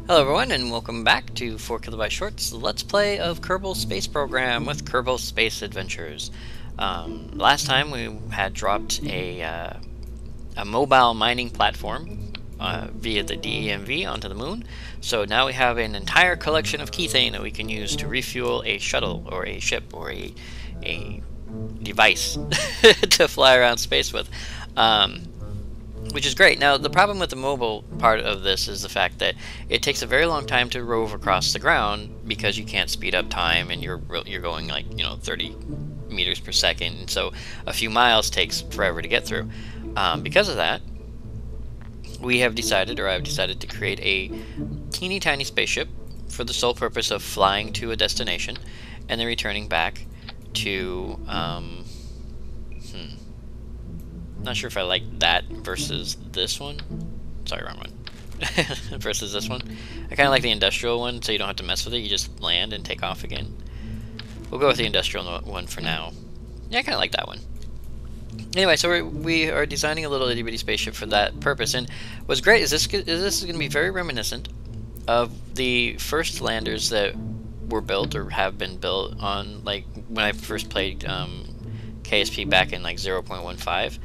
Hello everyone and welcome back to 4KB Shorts Let's Play of Kerbal Space Program with Kerbal Space Adventures. Last time we had dropped a mobile mining platform via the DEMV onto the moon, so now we have an entire collection of keythane that we can use to refuel a shuttle or a ship or a device to fly around space with. Which is great. Now, the problem with the mobile part of this is the fact that it takes a very long time to rove across the ground because you can't speed up time, and you're going like 30 meters per second, and so a few miles takes forever to get through. Because of that, we have decided, or I've decided, to create a teeny tiny spaceship for the sole purpose of flying to a destination and then returning back to not sure if I like that versus this one. Sorry, wrong one. Versus this one. I kind of like the industrial one, so you don't have to mess with it. You just land and take off again. We'll go with the industrial one for now. Yeah, I kind of like that one. Anyway, so we are designing a little itty bitty spaceship for that purpose. And what's great is this is going to be very reminiscent of the first landers that were built or have been built on, like when I first played KSP back in like 0.15.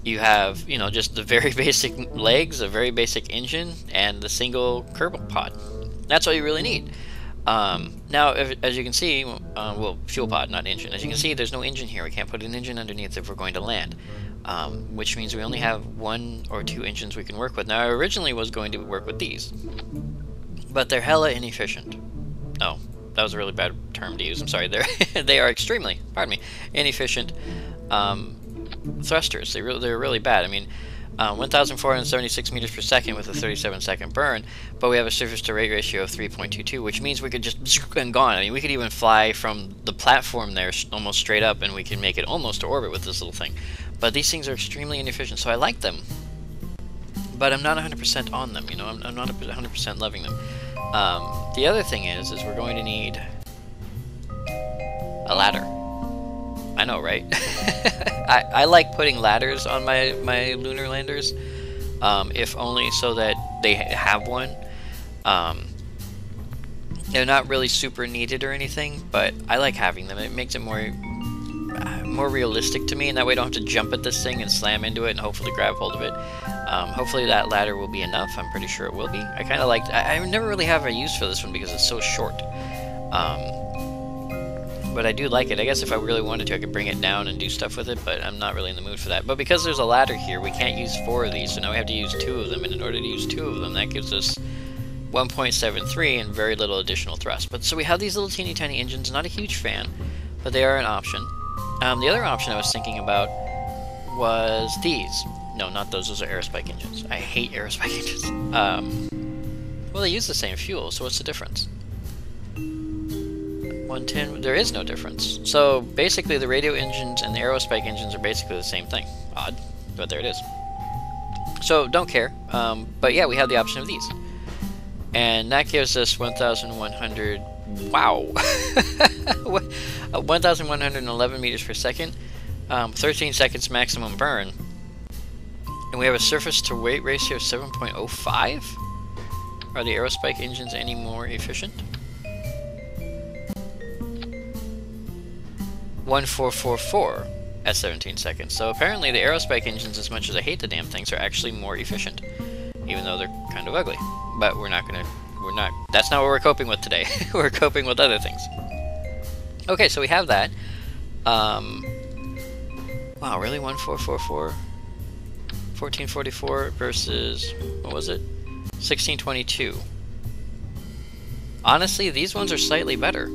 You have, just the very basic legs, a very basic engine, and the single Kerbal pod. That's all you really need. Now, as you can see, well, fuel pod, not engine. As you can see, there's no engine here. We can't put an engine underneath if we're going to land, which means we only have 1 or 2 engines we can work with. Now, I originally was going to work with these, but they're hella inefficient. Oh, that was a really bad term to use. I'm sorry. They are extremely, pardon me, inefficient. Thrusters. They're really bad. I mean, 1,476 meters per second with a 37-second burn, but we have a surface to rate ratio of 3.22, which means we could just and gone. I mean, we could even fly from the platform there almost straight up, and we can make it almost to orbit with this little thing. But these things are extremely inefficient, so I like them, but I'm not 100% on them. I'm not 100% loving them. The other thing is we're going to need a ladder. I know, right? I like putting ladders on my lunar landers, if only so that they have one. They're not really super needed or anything, but I like having them. It makes it more realistic to me, and that way I don't have to jump at this thing and slam into it and hopefully grab hold of it. Hopefully that ladder will be enough. I'm pretty sure it will be. I kind of like. I never really have a use for this one because it's so short. But I do like it. I guess if I really wanted to, I could bring it down and do stuff with it, but I'm not really in the mood for that. But because there's a ladder here, we can't use 4 of these, so now we have to use 2 of them, and in order to use 2 of them, that gives us 1.73 and very little additional thrust. But so we have these little teeny tiny engines. Not a huge fan, but they are an option. The other option I was thinking about was these. No, not those. Those are aerospike engines. I hate aerospike engines. Well, they use the same fuel, so what's the difference? 110, there is no difference. So basically the radio engines and the aerospike engines are basically the same thing. Odd, but there it is. So don't care. But yeah, we have the option of these. And that gives us 1,100, wow. 1,111 meters per second, 13 seconds maximum burn. And we have a surface to weight ratio of 7.05. Are the aerospike engines any more efficient? 1,444 at 17 seconds. So apparently the aerospike engines, as much as I hate the damn things, are actually more efficient, even though they're kind of ugly. But that's not what we're coping with today. We're coping with other things. Okay, so we have that. Wow, really? 1,444? 1444 versus, what was it? 1622. Honestly, these ones are slightly better.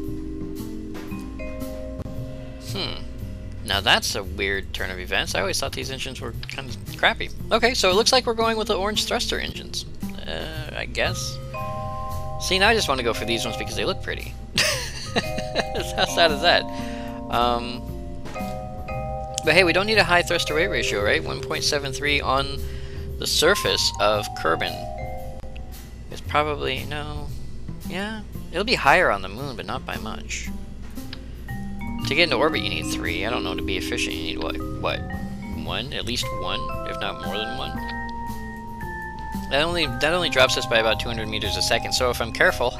Now that's a weird turn of events. I always thought these engines were kind of crappy. Okay, so it looks like we're going with the orange thruster engines. I guess. See, now I just want to go for these ones because they look pretty. How sad is that? But hey, we don't need a high thrust to weight ratio, right? 1.73 on the surface of Kerbin. It's probably, no, yeah, it'll be higher on the moon, but not by much. To get into orbit, you need 3. I don't know, to be efficient, you need what? 1? At least 1, if not more than 1. That only drops us by about 200 meters a second. So if I'm careful,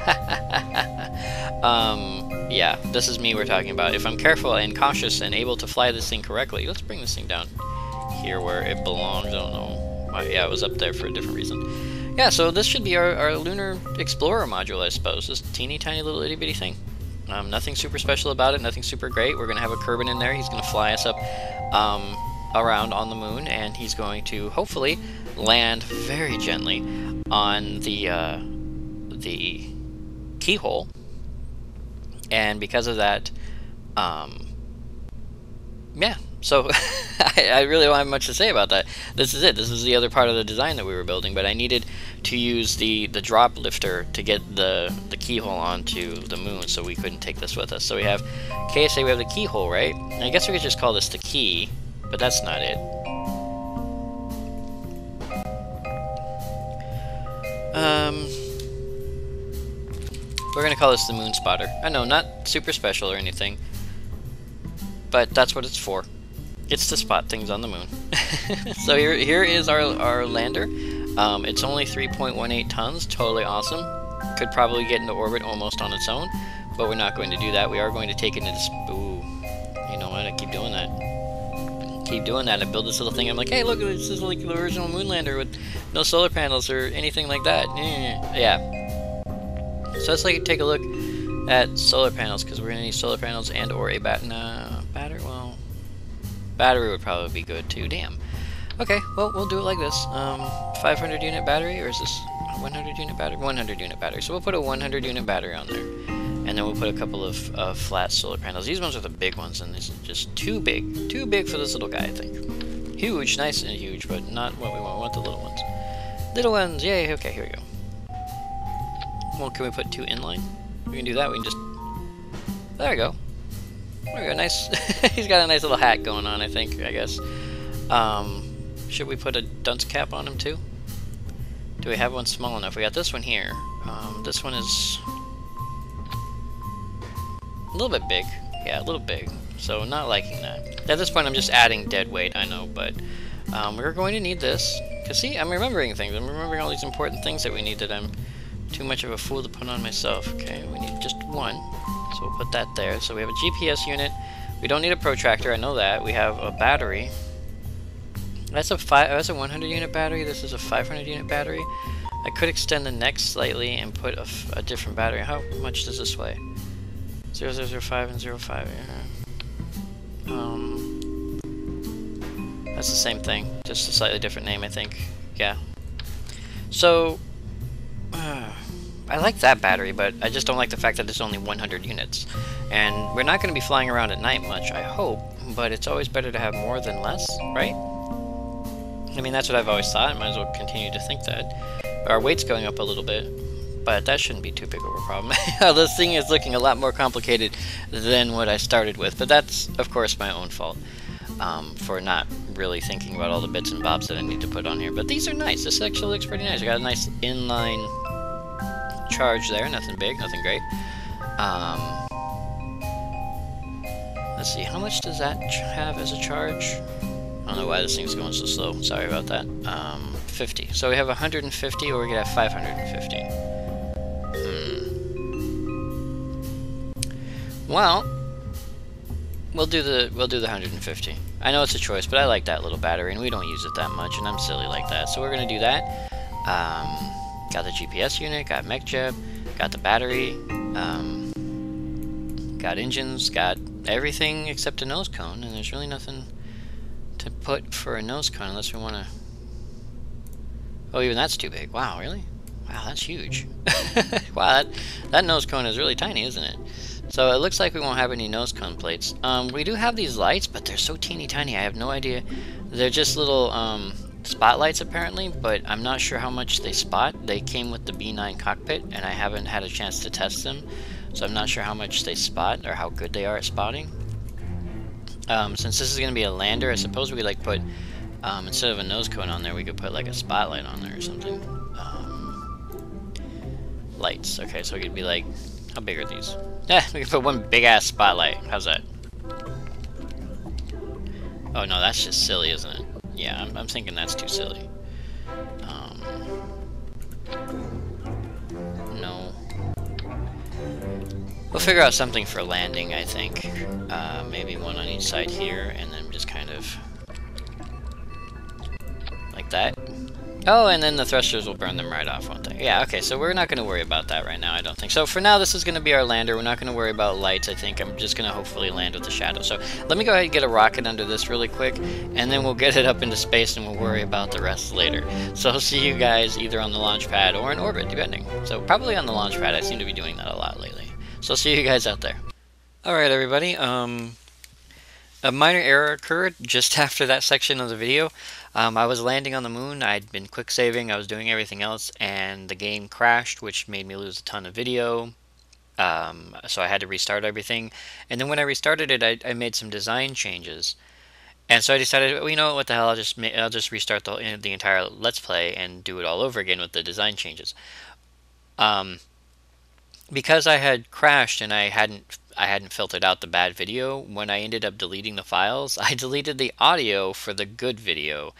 yeah, this is me we're talking about. If I'm careful and cautious and able to fly this thing correctly, let's bring this thing down here where it belongs. I don't know. Yeah, it was up there for a different reason. Yeah, so this should be our Lunar Explorer module, I suppose. This teeny tiny little itty bitty thing. Nothing super special about it, nothing super great. We're going to have a Kerbal in there. He's going to fly us up around on the moon, and he's going to hopefully land very gently on the keyhole. And because of that, yeah, so I really don't have much to say about that. This is it. This is the other part of the design that we were building, but I needed to use the drop lifter to get the keyhole onto the moon, so we couldn't take this with us. So we have KSA, we have the keyhole, right? And I guess we could just call this the key, but that's not it. We're gonna call this the moon spotter. I know, not super special or anything, but that's what it's for. It's to spot things on the moon. So here is our lander. It's only 3.18 tons, totally awesome. Could probably get into orbit almost on its own, but we're not going to do that. We are going to take it into ooh, you know what? I keep doing that. Keep doing that. I build this little thing. I'm like, hey, look, this is like the original moon lander with no solar panels or anything like that. Yeah. So let's take a look at solar panels, because we're gonna need solar panels and or a battery. Well, battery would probably be good too. Damn. Okay, well, we'll do it like this. 500 unit battery, or is this 100 unit battery? 100 unit battery. So we'll put a 100 unit battery on there, and then we'll put a couple of flat solar panels. These ones are the big ones, and this is just too big for this little guy, I think. Huge, nice and huge, but not what we want. We want the little ones. Little ones, yay! Okay, here we go. Well, can we put two inline? We can do that. We can just. There we go. There we go. Nice. He's got a nice little hat going on, I think. I guess. Should we put a dunce cap on him too? Do we have one small enough? We got this one here. This one is a little bit big. Yeah, a little big. So not liking that. At this point, I'm just adding dead weight. I know, but we're going to need this. Cause see, I'm remembering things. I'm remembering all these important things that we need that I'm too much of a fool to put on myself. Okay, we need just one. So we'll put that there. So we have a GPS unit. We don't need a protractor. I know that. We have a battery. That's a 100 unit battery. This is a 500 unit battery. I could extend the neck slightly and put a different battery. How much does this weigh? 0005 and 05. That's the same thing, just a slightly different name, I think. Yeah. So I like that battery, but I just don't like the fact that it's only 100 units. And we're not going to be flying around at night much, I hope, but it's always better to have more than less, right? I mean, that's what I've always thought. I might as well continue to think that. Our weight's going up a little bit, but that shouldn't be too big of a problem. This thing is looking a lot more complicated than what I started with, but that's, of course, my own fault for not really thinking about all the bits and bobs that I need to put on here. But these are nice. This actually looks pretty nice. I got a nice inline charge there. Nothing big, nothing great. Let's see, how much does that have as a charge? I don't know why this thing's going so slow. Sorry about that. 50. So we have 150, or we could have 550. Well, we'll do the 150. I know it's a choice, but I like that little battery, and we don't use it that much, and I'm silly like that. So we're gonna do that. Got the GPS unit, got mech jet, got the battery, got engines, got everything except a nose cone, and there's really nothing to put for a nose cone unless we want to. Oh, even that's too big. Wow, really? Wow, that's huge. Wow, that nose cone is really tiny, isn't it? So it looks like we won't have any nose cone plates. We do have these lights, but they're so teeny tiny. I have no idea. They're just little spotlights apparently, but I'm not sure how much they spot. They came with the B9 cockpit, and I haven't had a chance to test them, so I'm not sure how much they spot or how good they are at spotting. Since this is going to be a lander, I suppose we could like put, instead of a nose cone on there, we could put like a spotlight on there or something. Lights. Okay, so it could be like, how big are these? Yeah, we could put one big ass spotlight. How's that? Oh no, that's just silly, isn't it? Yeah, I'm thinking that's too silly. We'll figure out something for landing, I think. Maybe one on each side here, and then just kind of like that. Oh, and then the thrusters will burn them right off, won't they? Yeah, okay, so we're not going to worry about that right now, I don't think. So for now, this is going to be our lander. We're not going to worry about lights, I think. I'm just going to hopefully land with the shadow. So let me go ahead and get a rocket under this really quick, and then we'll get it up into space, and we'll worry about the rest later. So I'll see you guys either on the launch pad or in orbit, depending. So probably on the launch pad. I seem to be doing that a lot lately. So I'll see you guys out there. Alright, everybody. A minor error occurred just after that section of the video. I was landing on the moon, I'd been quick saving, I was doing everything else, and the game crashed, which made me lose a ton of video. So I had to restart everything. And then when I restarted it, I made some design changes. And so I decided, well, you know what the hell, I'll just restart the entire Let's Play and do it all over again with the design changes. Because I had crashed and I hadn't filtered out the bad video, when I ended up deleting the files, I deleted the audio for the good video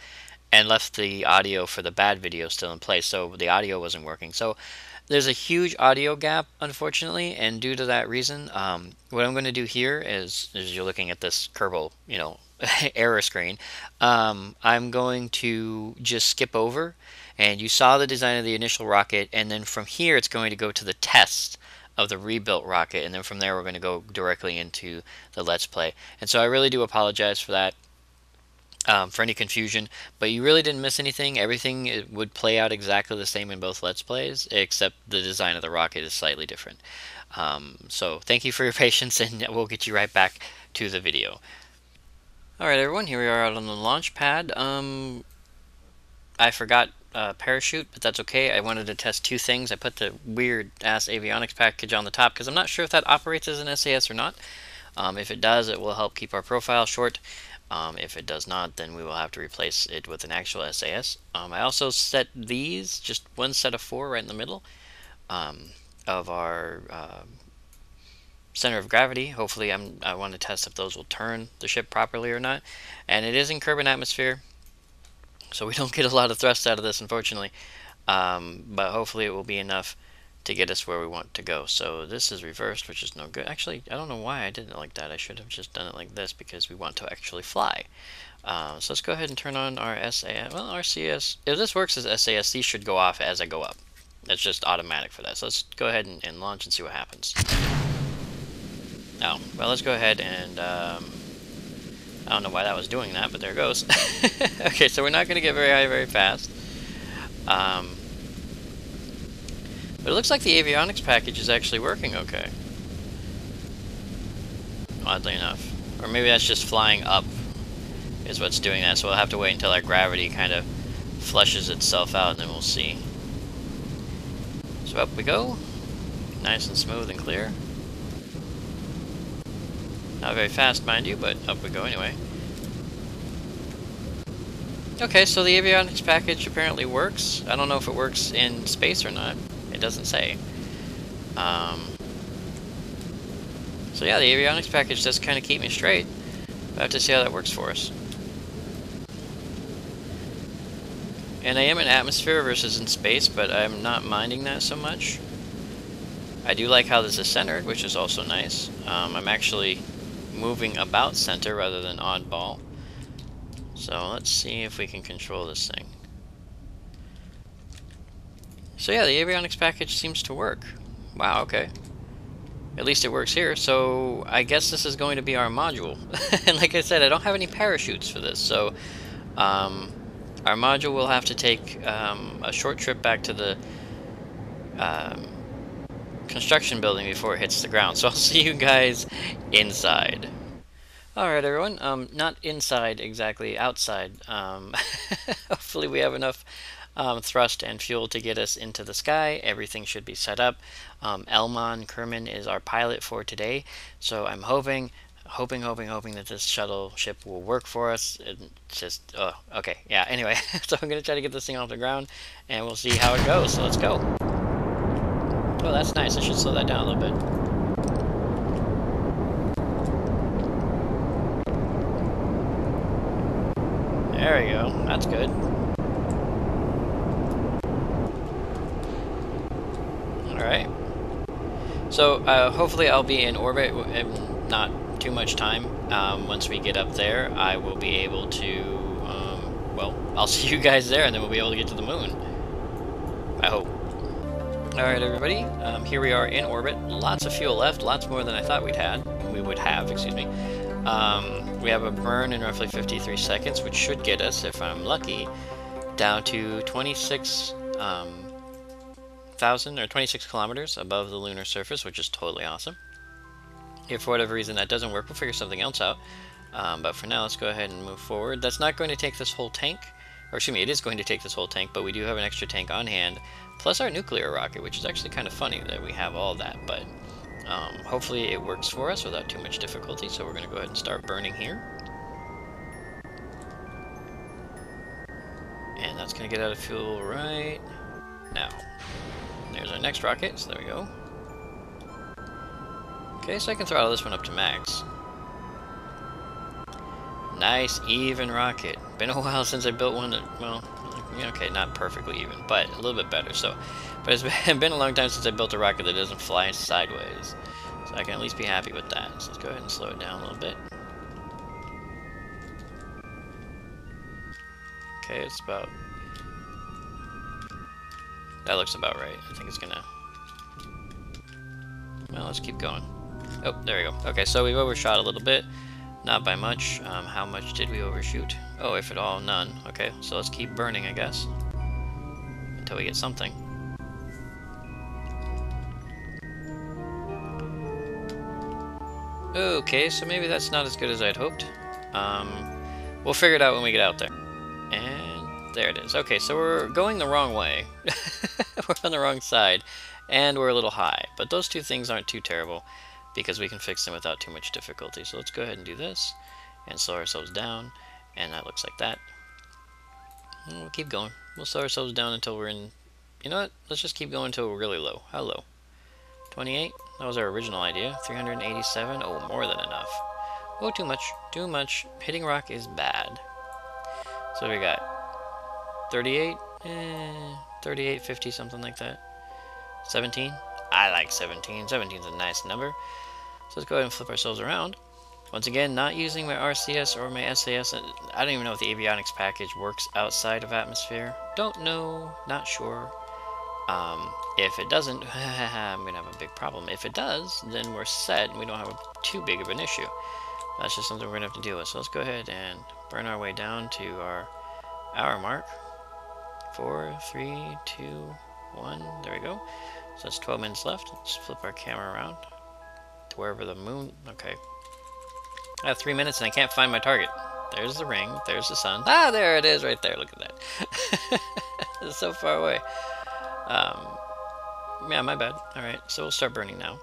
and left the audio for the bad video still in place, so the audio wasn't working. So there's a huge audio gap, unfortunately, and due to that reason, what I'm going to do here is you're looking at this Kerbal, error screen, I'm going to just skip over, and you saw the design of the initial rocket, and then from here it's going to go to the test of the rebuilt rocket, and then from there we're going to go directly into the Let's Play. And so I really do apologize for that, for any confusion, but you really didn't miss anything. Everything would play out exactly the same in both Let's Plays, except the design of the rocket is slightly different. So thank you for your patience, and we'll get you right back to the video. Alright everyone, here we are out on the launch pad. I forgot parachute, but that's okay. I wanted to test two things. I put the weird ass avionics package on the top because I'm not sure if that operates as an SAS or not. If it does, it will help keep our profile short. If it does not, then we will have to replace it with an actual SAS. I also set these, just one set of 4 right in the middle of our center of gravity. Hopefully I want to test if those will turn the ship properly or not. And it is in Kerbal atmosphere, so we don't get a lot of thrust out of this, unfortunately. But hopefully it will be enough to get us where we want to go. So this is reversed, which is no good. Actually, I don't know why I did it like that. I should have just done it like this because we want to actually fly. So let's go ahead and turn on our SAS. Well, our CS. If this works as SAS, these should go off as I go up. That's just automatic for that. So let's go ahead and launch and see what happens. Oh, well, let's go ahead and, I don't know why that was doing that, but there it goes. Okay, so we're not going to get very high very fast. But it looks like the avionics package is actually working okay. Oddly enough. Or maybe that's just flying up is what's doing that, so we'll have to wait until our gravity kind of flushes itself out, and then we'll see. So up we go. Nice and smooth and clear. Not very fast, mind you, but up we go anyway. Okay, so the avionics package apparently works. I don't know if it works in space or not. It doesn't say. So yeah, the avionics package does kind of keep me straight. I have to see how that works for us. And I am in atmosphere versus in space, but I'm not minding that so much. I do like how this is centered, which is also nice. I'm actually moving about center rather than oddball. So let's see if we can control this thing. So yeah, the avionics package seems to work. Wow, okay. At least it works here, so I guess this is going to be our module. And like I said, I don't have any parachutes for this, so our module will have to take a short trip back to the construction building before it hits the ground. So I'll see you guys inside. Alright everyone, not inside exactly, outside. Hopefully we have enough thrust and fuel to get us into the sky. Everything should be set up. Elmon Kerman is our pilot for today, so I'm hoping that this shuttle ship will work for us. It's just, okay, yeah, anyway, so I'm going to try to get this thing off the ground, and we'll see how it goes, so let's go. Oh, that's nice. I should slow that down a little bit. There we go. That's good. Alright. So hopefully I'll be in orbit in not too much time. Once we get up there, I will be able to, well, I'll see you guys there, and then we'll be able to get to the moon. I hope. Alright everybody, here we are in orbit. Lots of fuel left, lots more than I thought we would have, excuse me. We have a burn in roughly 53 seconds, which should get us, if I'm lucky, down to 26,000 or 26 kilometers above the lunar surface, which is totally awesome. If for whatever reason that doesn't work, we'll figure something else out. But for now, let's go ahead and move forward. That's not going to take this whole tank, or excuse me, it is going to take this whole tank, but we do have an extra tank on hand, plus our nuclear rocket, which is actually kind of funny that we have all that, but hopefully it works for us without too much difficulty, so we're going to go ahead and start burning here. And that's going to get out of fuel right now. There's our next rocket, so there we go. Okay, so I can throttle this one up to max. Nice, even rocket. Been a while since I built one that, well, okay, not perfectly even, but a little bit better. But it's been a long time since I built a rocket that doesn't fly sideways. So I can at least be happy with that. So let's go ahead and slow it down a little bit. Okay, it's about... That looks about right. I think it's gonna... Well, let's keep going. Oh, there we go. Okay, so we've overshot a little bit. Not by much. How much did we overshoot? Oh, if at all, none. Okay, so let's keep burning, I guess. Until we get something. Okay, so maybe that's not as good as I'd hoped. We'll figure it out when we get out there. And there it is. Okay, so we're going the wrong way. We're on the wrong side. And we're a little high. But those two things aren't too terrible, because we can fix them without too much difficulty. So let's go ahead and do this, and slow ourselves down, and that looks like that. And we'll keep going. We'll slow ourselves down until we're in... You know what? Let's just keep going until we're really low. How low? 28? That was our original idea. 387? Oh, more than enough. Oh, too much. Too much. Hitting rock is bad. So we got 38? 38, 50, something like that. 17? I like 17. 17 is a nice number. So let's go ahead and flip ourselves around. Once again, not using my RCS or my SAS. I don't even know if the avionics package works outside of atmosphere. Don't know. Not sure. If it doesn't, I'm going to have a big problem. If it does, then we're set and we don't have too big of an issue. That's just something we're going to have to deal with. So let's go ahead and burn our way down to our hour mark. 4, 3, 2, 1. There we go. So that's 12 minutes left. Let's flip our camera around to wherever the moon... Okay. I have 3 minutes and I can't find my target. There's the ring. There's the sun. Ah, there it is right there. Look at that. It's so far away. Yeah, my bad. Alright, so we'll start burning now.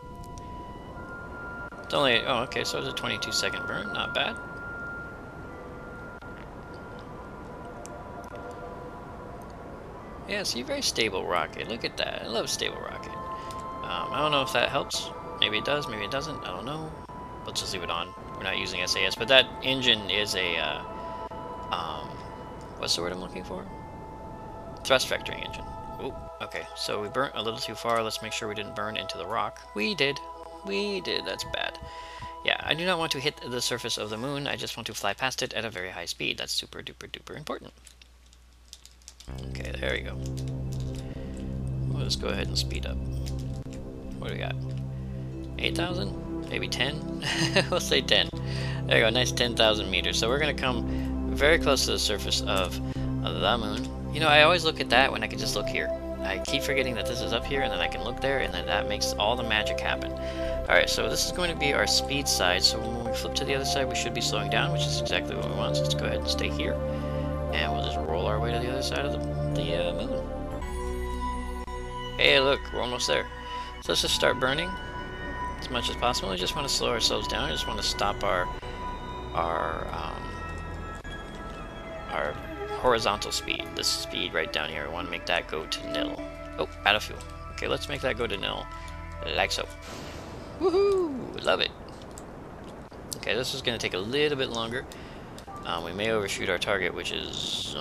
It's only... Oh, okay, so it's a 22-second burn. Not bad. Yeah, see, very stable rocket. Look at that. I love stable rocket. I don't know if that helps. Maybe it does, maybe it doesn't. I don't know. Let's just leave it on. We're not using SAS, but that engine is a, what's the word I'm looking for? Thrust vectoring engine. Oh, okay. So we burnt a little too far. Let's make sure we didn't burn into the rock. We did. We did. That's bad. Yeah, I do not want to hit the surface of the moon. I just want to fly past it at a very high speed. That's super duper duper important. Okay, there we go. We'll just go ahead and speed up. What do we got? 8,000? Maybe 10? We'll say 10. There you go, nice 10,000 meters. So we're going to come very close to the surface of the moon. You know, I always look at that when I can just look here. I keep forgetting that this is up here, and then I can look there, and then that makes all the magic happen. Alright, so this is going to be our speed side, so when we flip to the other side, we should be slowing down, which is exactly what we want. So let's go ahead and stay here, and we'll just roll our way to the other side of the moon. Hey, look, we're almost there. So let's just start burning as much as possible. We just want to slow ourselves down. I just want to stop our horizontal speed. This speed right down here. We want to make that go to nil. Oh, out of fuel. Okay, let's make that go to nil, like so. Woohoo! Love it. Okay, this is going to take a little bit longer. We may overshoot our target, which is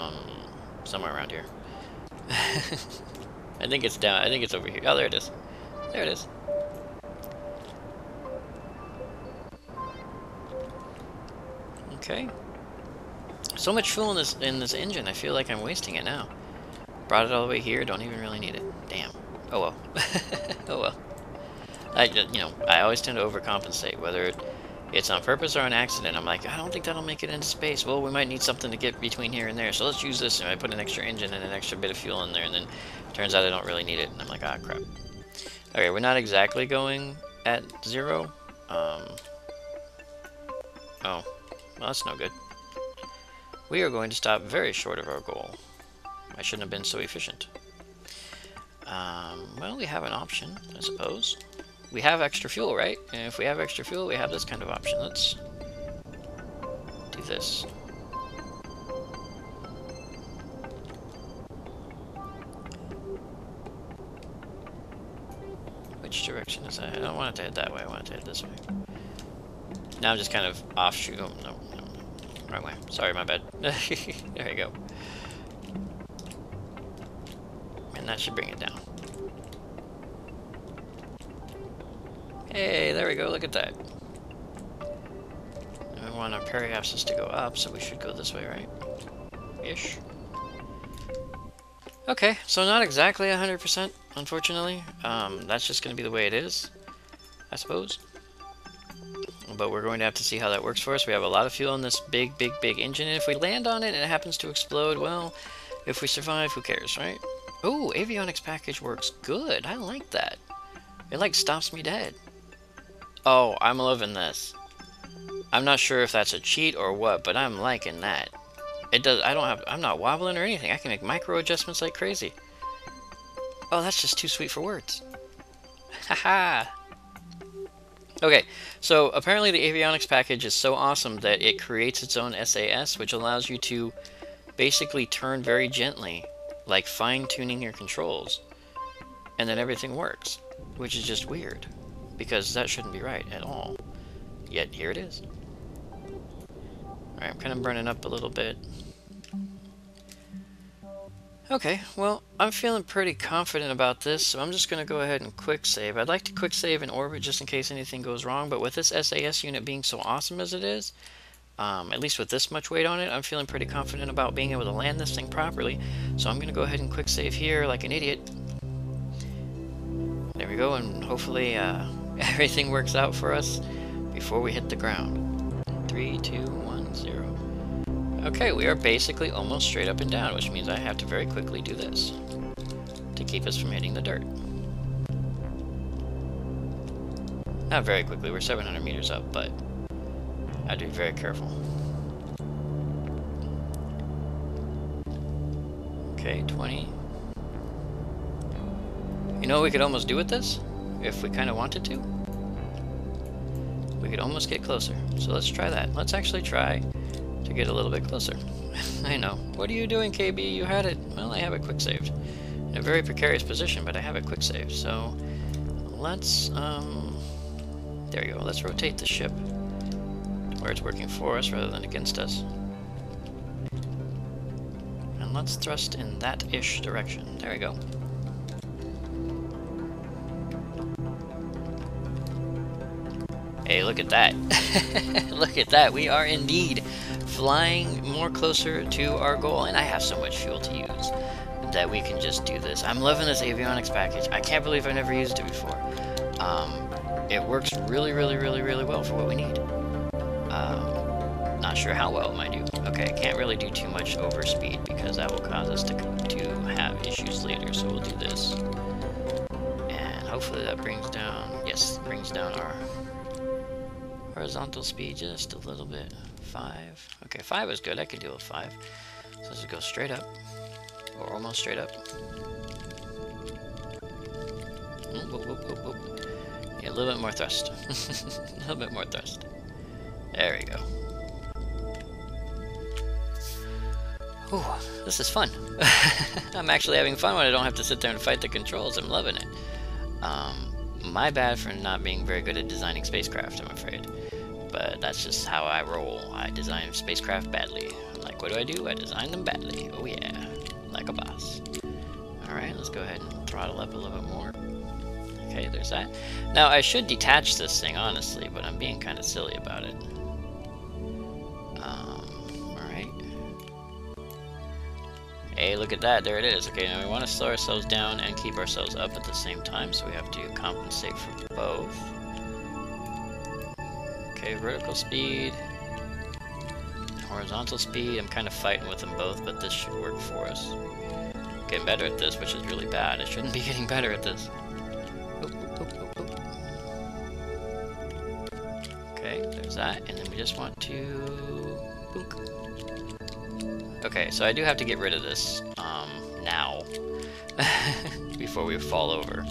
somewhere around here. I think it's down. I think it's over here. Oh, there it is. There it is. Okay. So much fuel in this engine, I feel like I'm wasting it now. Brought it all the way here, don't even really need it. Damn. Oh well. Oh well. I always tend to overcompensate, whether it's on purpose or an accident. I'm like, I don't think that'll make it into space. Well, we might need something to get between here and there, so let's use this. And I put an extra engine and an extra bit of fuel in there, and then it turns out I don't really need it. And I'm like, ah, crap. Okay, we're not exactly going at 0. Oh, well, that's no good. We are going to stop very short of our goal. I shouldn't have been so efficient. Well, we have an option, I suppose. We have extra fuel, right? And if we have extra fuel, we have this kind of option. Let's do this. Which direction is that? I don't want it to head that way. I want it to head this way. Now I'm just kind of offshoot. Oh, no. Wrong way. Sorry, my bad. There you go. And that should bring it down. Hey, there we go. Look at that. And we want our periapsis to go up, so we should go this way, right? Ish. Okay, so not exactly 100%, unfortunately. That's just going to be the way it is, I suppose. But we're going to have to see how that works for us. We have a lot of fuel in this big engine, and if we land on it and it happens to explode, well, if we survive, who cares, right? Ooh, avionics package works good. I like that. It, like, stops me dead. Oh, I'm loving this. I'm not sure if that's a cheat or what, but I'm liking that. It does. I'm not wobbling or anything. I can make micro adjustments like crazy. Oh, that's just too sweet for words. Haha. Okay, so apparently the avionics package is so awesome that it creates its own SAS, which allows you to basically turn very gently, like fine-tuning your controls, and then everything works, which is just weird, because that shouldn't be right at all. Yet here it is. Alright, I'm kind of burning up a little bit. Okay, well, I'm feeling pretty confident about this, so I'm just going to go ahead and quick save. I'd like to quick save in orbit just in case anything goes wrong, but with this SAS unit being so awesome as it is, at least with this much weight on it, I'm feeling pretty confident about being able to land this thing properly. So I'm going to go ahead and quick save here like an idiot. There we go, and hopefully everything works out for us before we hit the ground. 3, 2, 1, 0. Okay, we are basically almost straight up and down, which means I have to very quickly do this to keep us from hitting the dirt. Not very quickly, we're 700 meters up, but I have to be very careful. Okay, 20. You know what we could almost do with this? If we kind of wanted to? We could almost get closer. So let's try that. Let's actually try to get a little bit closer. I know. What are you doing, KB? You had it. Well, I have it quick saved. In a very precarious position, but I have it quick saved. So let's, there you go. Let's rotate the ship where it's working for us rather than against us. And let's thrust in that-ish direction. There we go. Hey, look at that. Look at that. We are indeed flying more closer to our goal, and I have so much fuel to use that we can just do this. I'm loving this avionics package. I can't believe I've never used it before. It works really well for what we need. Not sure how well, mind you. Okay, I can't really do too much over speed because that will cause us to have issues later, so we'll do this. And hopefully that brings down, yes, brings down our horizontal speed just a little bit. 5. Okay, 5 is good. I can deal with 5. So let's go straight up. Or almost straight up. Whoop, whoop, whoop, whoop. Yeah, a little bit more thrust. A little bit more thrust. There we go. Ooh, this is fun. I'm actually having fun when I don't have to sit there and fight the controls. I'm loving it. My bad for not being very good at designing spacecraft, I'm afraid. But that's just how I roll. I design spacecraft badly. Like, what do? I design them badly. Oh yeah, like a boss. Alright, let's go ahead and throttle up a little bit more. Okay, there's that. Now, I should detach this thing, honestly, but I'm being kind of silly about it. Hey, look at that. There it is. Okay, now we want to slow ourselves down and keep ourselves up at the same time, so we have to compensate for both. Okay, vertical speed. Horizontal speed. I'm kind of fighting with them both, but this should work for us. Getting better at this, which is really bad. I shouldn't be getting better at this. Oop, oop, oop, oop, oop. Okay, there's that, and then we just want to... Boink. Okay, so I do have to get rid of this, now, before we fall over.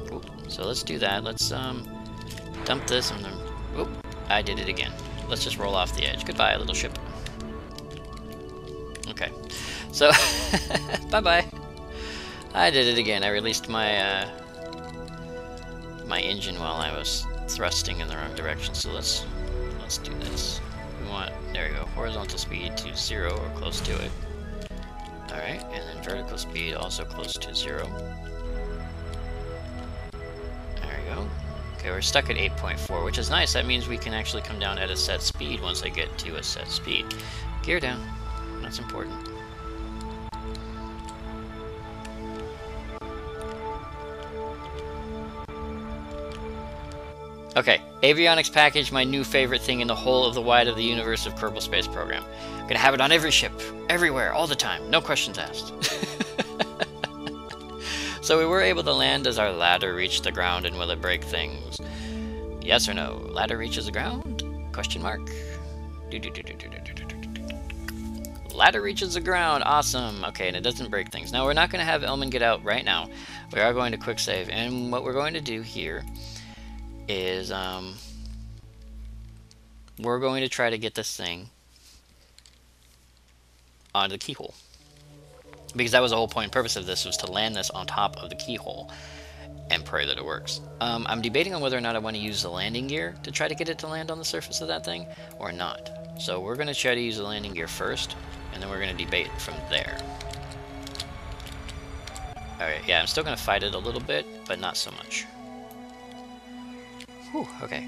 Oop. So let's do that. Let's, dump this and then... Oop, I did it again. Let's just roll off the edge. Goodbye, little ship. Okay, so, bye-bye. I did it again. I released my, my engine while I was thrusting in the wrong direction, so let's do this. We want, there we go, horizontal speed to 0 or close to it. Alright, and then vertical speed also close to 0. There we go. Okay, we're stuck at 8.4, which is nice. That means we can actually come down at a set speed once I get to a set speed. Gear down. That's important. Okay, avionics package, my new favorite thing in the whole of the wide of the universe of Kerbal Space Program. I'm gonna have it on every ship, everywhere, all the time, no questions asked. So we were able to land as our ladder reached the ground, and will it break things? Yes or no? Ladder reaches the ground? Question mark. Ladder reaches the ground, awesome. Okay, and it doesn't break things. Now we're not gonna have Elman get out right now. We are going to quick save, and what we're going to do here is we're going to try to get this thing onto the keyhole, because that was the whole point and purpose of this, was to land this on top of the keyhole and pray that it works. I'm debating on whether or not I want to use the landing gear to try to get it to land on the surface of that thing or not. So we're going to try to use the landing gear first, and then we're going to debate from there. Alright, yeah, I'm still going to fight it a little bit, but not so much. Whew, okay.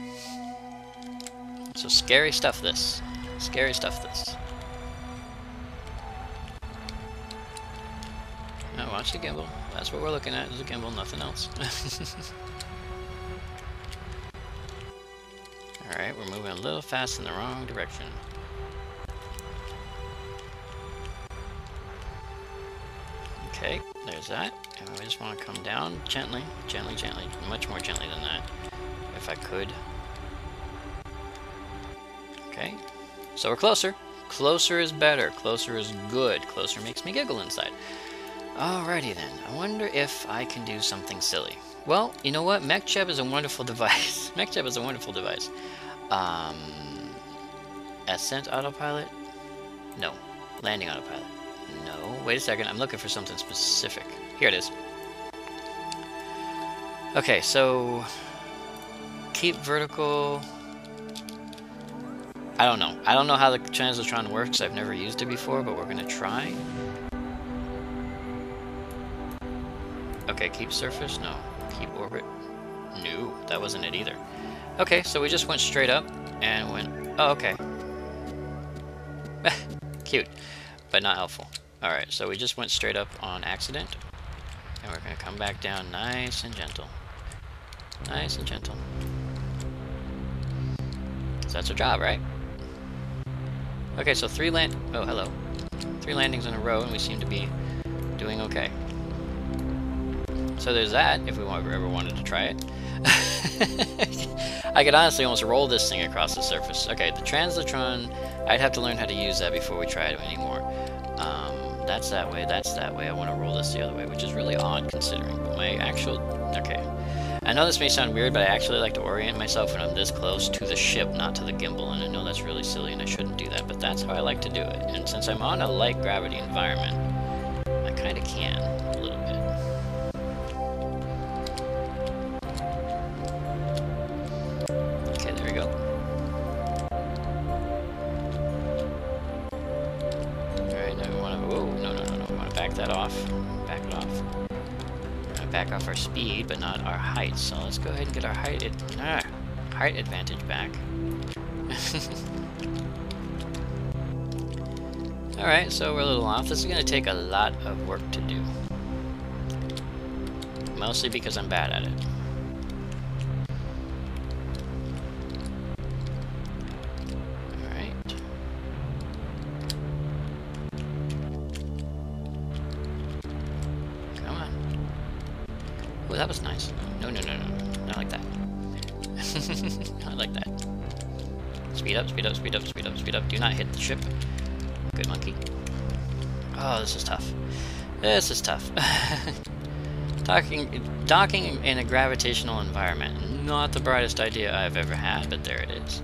So scary stuff, this. Scary stuff, this. Now watch the gimbal. That's what we're looking at, is a gimbal, nothing else. Alright, we're moving a little fast in the wrong direction. Okay, there's that. And we just want to come down gently, gently, gently. Much more gently than that, if I could. Okay, so we're closer. Closer is better. Closer is good. Closer makes me giggle inside. Alrighty then, I wonder if I can do something silly. Well, you know what? MechJeb is a wonderful device. MechJeb is a wonderful device. Ascent autopilot? No. Landing autopilot? No. Wait a second, I'm looking for something specific. Here it is. Okay, so... keep vertical... I don't know. I don't know how the Translitron works. I've never used it before, but we're gonna try. Okay, keep surface? No. Keep orbit? No, that wasn't it either. Okay, so we just went straight up and went... oh, okay. Cute, but not helpful. Alright, so we just went straight up on accident. And we're gonna come back down nice and gentle. Nice and gentle. So that's our job, right? Okay, so oh, hello. 3 landings in a row, and we seem to be doing okay. So there's that, if we ever wanted to try it. I could honestly almost roll this thing across the surface. Okay, the Translitron, I'd have to learn how to use that before we try it anymore. That's that way, that's that way. I want to roll this the other way, which is really odd considering. But my actual... okay. I know this may sound weird, but I actually like to orient myself when I'm this close to the ship, not to the gimbal, and I know that's really silly and I shouldn't do that, but that's how I like to do it. And since I'm on a light gravity environment, I kind of can, a little bit. Okay, there we go. Alright, now we want to... whoa, no, we want to back that off. Back it off. Back off our speed, but not our height. So let's go ahead and get our height advantage back. Alright, so we're a little off. This is going to take a lot of work to do. Mostly because I'm bad at it. Alright. Come on. Oh, that was nice. No, no, no, no. Not like that. Not like that. Speed up, speed up, speed up, speed up, speed up. Do not hit the ship. Good monkey. Oh, this is tough. This is tough. Docking in a gravitational environment. Not the brightest idea I've ever had, but there it is.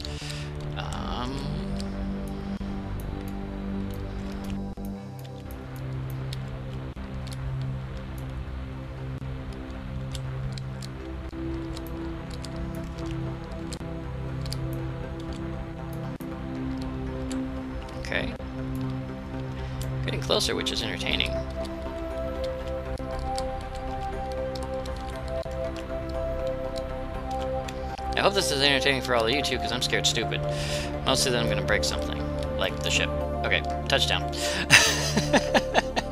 Okay. Getting closer, which is entertaining. I hope this is entertaining for all of you too, because I'm scared stupid. Mostly that I'm gonna break something. Like the ship. Okay, touchdown.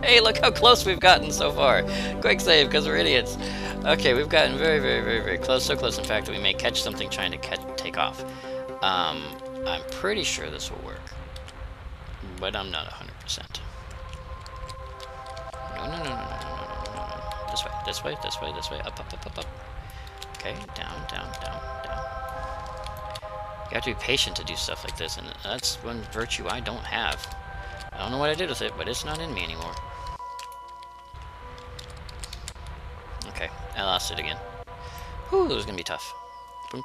Hey, look how close we've gotten so far. Quick save, because we're idiots. Okay, we've gotten very, very, very, very close. So close, in fact, that we may catch something trying to take off. I'm pretty sure this will work. But I'm not 100%. No, no, no, no, no, no, no, no, no. This way, this way, this way, this way. Up, up, up, up, up. Okay, down, down, down, down. You have to be patient to do stuff like this, and that's one virtue I don't have. I don't know what I did with it, but it's not in me anymore. Okay, I lost it again. Whew, this is gonna be tough. Boom.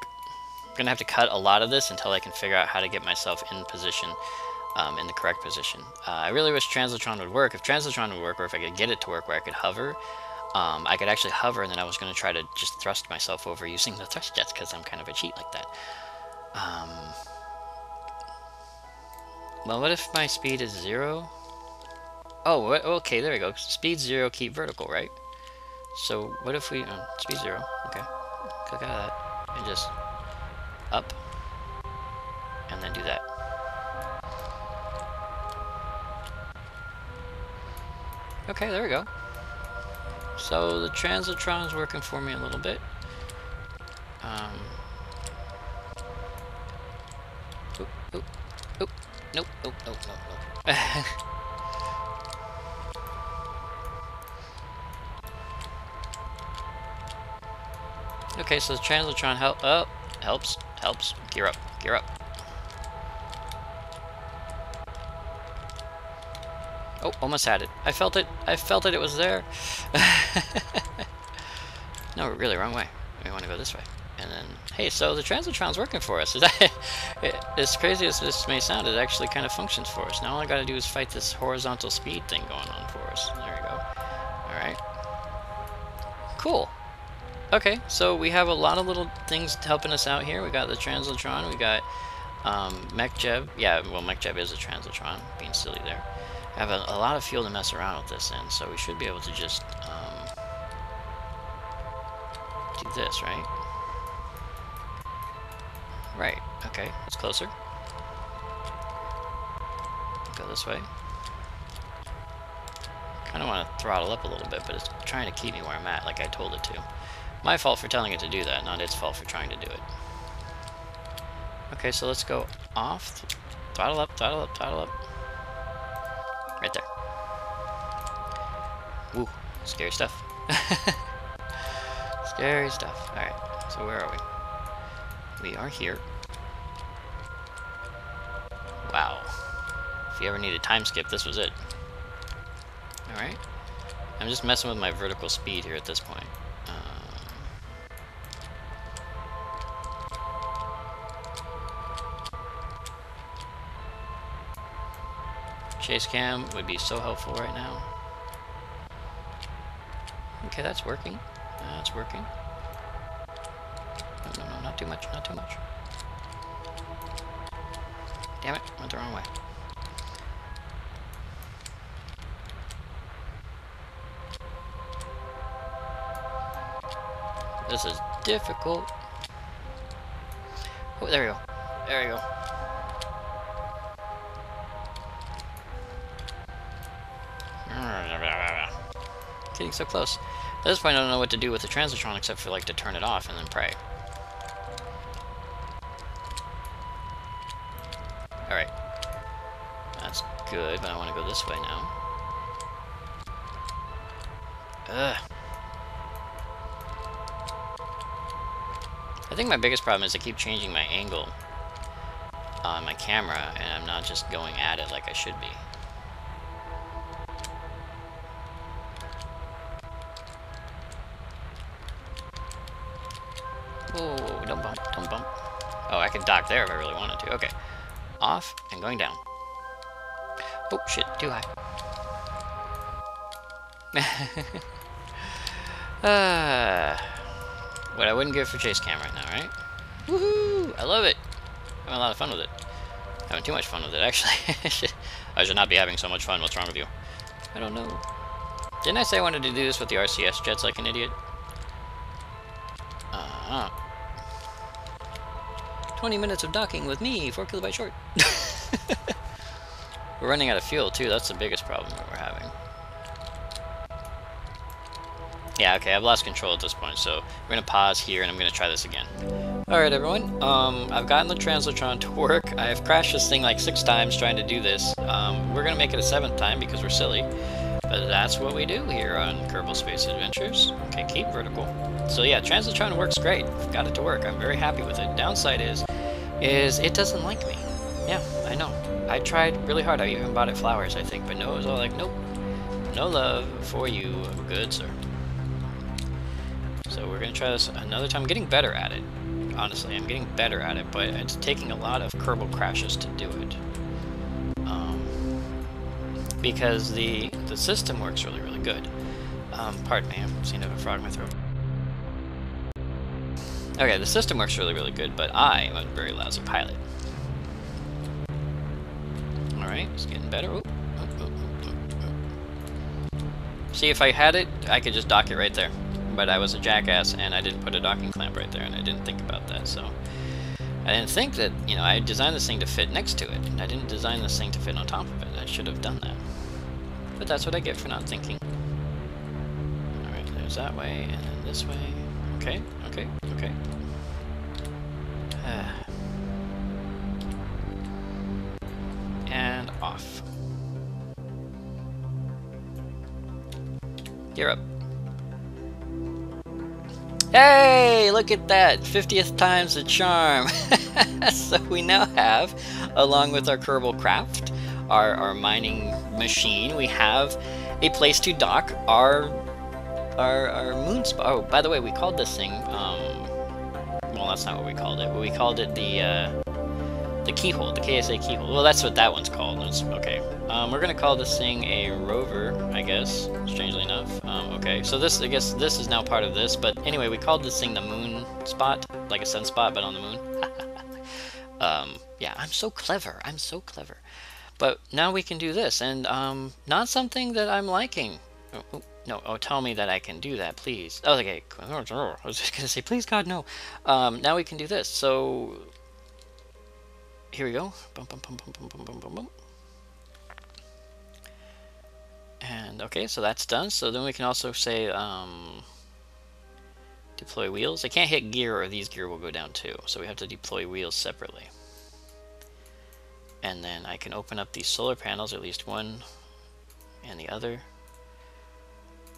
I'm gonna have to cut a lot of this until I can figure out how to get myself in position, in the correct position. I really wish Translitron would work. If Translitron would work, or if I could get it to work where I could hover, I could actually hover, and then I was going to try to just thrust myself over using the thrust jets, because I'm kind of a cheat like that. Well, what if my speed is 0? Oh, okay, there we go. Speed 0, keep vertical, right? So, what if we... speed 0, okay. Click out of that, and just up, and then do that. Okay, there we go. So the Translitron's working for me a little bit. Oop, oop, oop. Nope, nope, nope, nope, nope. Okay, so the Translitron helps. Gear up, gear up. Oh, almost had it. I felt it. I felt it. It was there. No, really, wrong way. We want to go this way. And then, hey, so the Translitron's working for us. Is that, as crazy as this may sound, it actually kind of functions for us. Now all I got to do is fight this horizontal speed thing going on for us. There we go. All right. Cool. Okay, so we have a lot of little things helping us out here. We got the Translitron. We got MechJeb. Yeah, well, MechJeb is a Translitron. Being silly there. I have a lot of fuel to mess around with this in, so we should be able to just do this, right? Right, okay, it's closer. Go this way. Kind of want to throttle up a little bit, but it's trying to keep me where I'm at, like I told it to. My fault for telling it to do that, not its fault for trying to do it. Okay, so let's go off. Throttle up, throttle up, throttle up. Right there. Woo, scary stuff. Scary stuff. Alright, so where are we? We are here. Wow. If you ever need a time skip, this was it. Alright. I'm just messing with my vertical speed here at this point. Chase cam would be so helpful right now. Okay, that's working. That's working. No, no, no, not too much, not too much. Damn it, went the wrong way. This is difficult. Oh, there we go. There we go. Getting so close. At this point, I don't know what to do with the transitron except for, like, to turn it off and then pray. Alright. That's good, but I want to go this way now. Ugh. I think my biggest problem is I keep changing my angle on my camera, and I'm not just going at it like I should be. Whoa, don't bump, don't bump. Oh, I could dock there if I really wanted to. Okay. Off and going down. Oh, shit, too high. What I wouldn't give for chase cam right now, right? Woohoo! I love it! I'm having a lot of fun with it. Having too much fun with it, actually. I should not be having so much fun. What's wrong with you? I don't know. Didn't I say I wanted to do this with the RCS jets like an idiot? 20 minutes of docking with me, 4 kilobytes short. We're running out of fuel, too. That's the biggest problem that we're having. Yeah, okay, I've lost control at this point, so we're going to pause here, and I'm going to try this again. Alright, everyone. I've gotten the translatron to work. I've crashed this thing like 6 times trying to do this. We're going to make it a 7th time because we're silly. But that's what we do here on Kerbal Space Adventures. Okay, keep vertical. So yeah, translatron works great. I've got it to work. I'm very happy with it. Downside is it doesn't like me. Yeah, I know. I tried really hard. I even bought it flowers, I think. But no, it was all like, nope. No love for you, good sir. So we're going to try this another time. I'm getting better at it. Honestly, I'm getting better at it, but it's taking a lot of Kerbal crashes to do it. Because the system works really, really good. Pardon me, I seem to have a frog in my throat. Okay, the system works really, really good, but I am a very lousy pilot. Alright, it's getting better. Oh, oh, oh, oh, oh. See, if I had it, I could just dock it right there. But I was a jackass, and I didn't put a docking clamp right there, and I didn't think about that, so... I didn't think that, you know, I designed this thing to fit next to it. I didn't design this thing to fit on top of it. I should have done that. But that's what I get for not thinking. Alright, there's that way, and then this way. Okay, okay, okay. And off. You're up. Hey, look at that! 50th time's the charm! So we now have, along with our Kerbal craft, our mining machine, we have a place to dock our moon spot. Oh, by the way, we called this thing, well, that's not what we called it, but we called it the keyhole, the KSA keyhole. Well, that's what that one's called. Okay. We're gonna call this thing a rover, I guess, strangely enough. Okay, so this, I guess this is now part of this, but anyway, we called this thing the moon spot, like a sunspot, but on the moon. Yeah, I'm so clever, I'm so clever. But now we can do this, and not something that I'm liking. Oh, no, oh, tell me that I can do that, please. Oh, okay, I was just gonna say, please, God, no. Now we can do this, so... Here we go. Bum, bum, bum, bum, bum, bum, bum, bum, bum. And okay, so that's done. So then we can also say deploy wheels. I can't hit gear or these gear will go down too. So we have to deploy wheels separately. And then I can open up these solar panels, at least one and the other,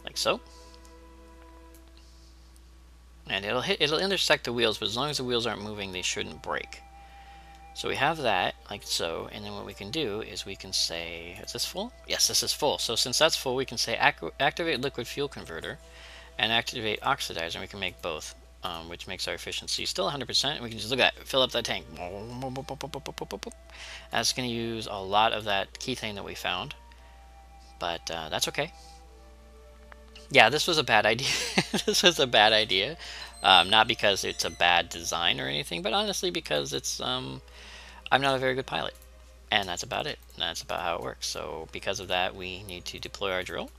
like so. And it'll intersect the wheels, but as long as the wheels aren't moving, they shouldn't break. So we have that, like so, and then what we can do is we can say, is this full? Yes, this is full. So since that's full, we can say activate liquid fuel converter and activate oxidizer, and we can make both, which makes our efficiency still 100%, and we can just look at that, fill up that tank. That's going to use a lot of that keythane that we found, but that's okay. Yeah, this was a bad idea. This was a bad idea. Not because it's a bad design or anything, but honestly because it's, I'm not a very good pilot. And that's about it. That's about how it works. So because of that, we need to deploy our drill.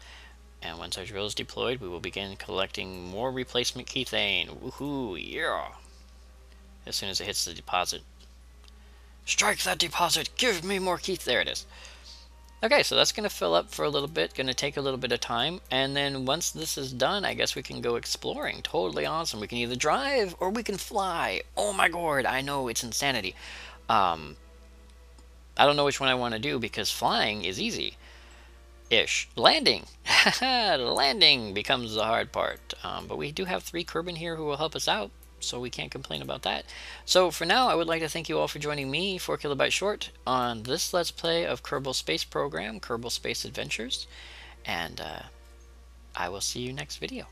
And once our drill is deployed, we will begin collecting more replacement keythane. Woohoo, yeah! As soon as it hits the deposit. Strike that deposit! Give me more keythane! There it is. Okay, so that's going to fill up for a little bit, going to take a little bit of time, and then once this is done, I guess we can go exploring. Totally awesome. We can either drive or we can fly. Oh my god, I know, it's insanity. Um, I don't know which one I want to do because flying is easy. Ish. Landing! Landing becomes the hard part. But we do have 3 Kerbin here who will help us out, so we can't complain about that. So for now, I would like to thank you all for joining me, 4KB Short, on this Let's Play of Kerbal Space Program, Kerbal Space Adventures, and I will see you next video.